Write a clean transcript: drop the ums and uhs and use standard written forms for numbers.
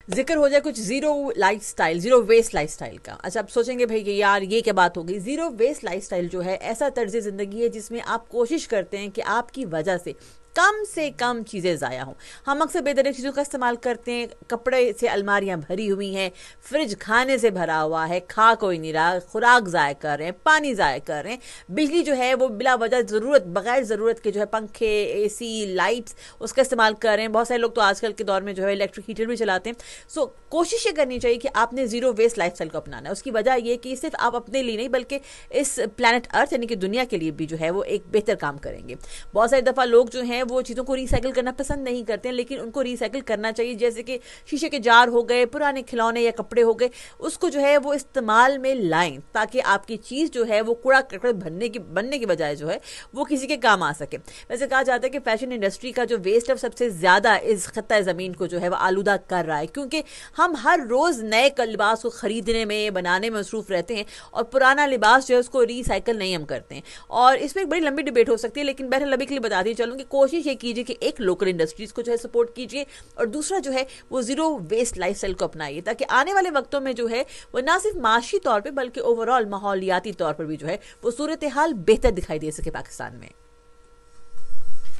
जिक्र हो जाए कुछ zero lifestyle, zero waste lifestyle का। अच्छा, आप सोचेंगे भाई कि यार ये क्या बात हो गई। जीरो वेस्ट लाइफस्टाइल जो है ऐसा तर्ज ज़िंदगी है जिसमें आप कोशिश करते हैं कि आपकी वजह से कम चीज़ें ज़ाया हों। हम अक्सर बेदरक चीज़ों का इस्तेमाल करते हैं। कपड़े से अलमारियां भरी हुई हैं, फ्रिज खाने से भरा हुआ है, खा कोई नहीं रहा, खुराक ज़ाया कर रहे हैं, पानी ज़ाया कर रहे हैं, बिजली जो है वो बिला वजह ज़रूरत बगैर ज़रूरत के जो है पंखे, एसी, लाइट्स उसका इस्तेमाल कर रहे हैं। बहुत सारे लोग तो आजकल के दौर में जो है इलेक्ट्रिक हीटर भी चलाते हैं। सो कोशिश ये करनी चाहिए कि आपने जीरो वेस्ट लाइफस्टाइल को अपनाना है। उसकी वजह ये कि सिर्फ आप अपने लिए नहीं बल्कि इस प्लैनेट अर्थ यानी कि दुनिया के लिए भी जो है वो एक बेहतर काम करेंगे। बहुत सारी दफ़ा लोग जो हैं वो चीज़ों को रिसाइकिल करना पसंद नहीं करते हैं, लेकिन उनको रिसाइकिल करना चाहिए। जैसे कि शीशे के जार हो गए, पुराने खिलौने या कपड़े हो गए, उसको जो है वो इस्तेमाल में लाएं ताकि आपकी चीज़ जो है वो कूड़ा करकट बनने की बजाय जो है वो किसी के काम आ सके। वैसे कहा जाता है कि फैशन इंडस्ट्री का जो वेस्ट है सबसे ज़्यादा इस खत्ता ज़मीन को जो है वो आलूदा कर रहा है, क्योंकि हम हर रोज़ नए लिबास को ख़रीदने में, बनाने में मसरूफ़ रहते हैं और पुराना लिबास जो है उसको रिसाइकिल नहीं हम करते हैं। और इसमें एक बड़ी लंबी डिबेट हो सकती है, लेकिन बहरहाल अभी के लिए बताती चलूँ कि कोशिश ये कीजिए कि एक लोकल इंडस्ट्रीज़ को जो है सपोर्ट कीजिए और दूसरा जो है वो ज़ीरो वेस्ट लाइफस्टाइल को अपनाइए, ताकि आने वाले वक्तों में जो है वो ना सिर्फ माशी तौर पर बल्कि ओवरऑल माहौलियाती तौर पर भी जो है वो सूरत हाल बेहतर दिखाई दे सके पाकिस्तान में।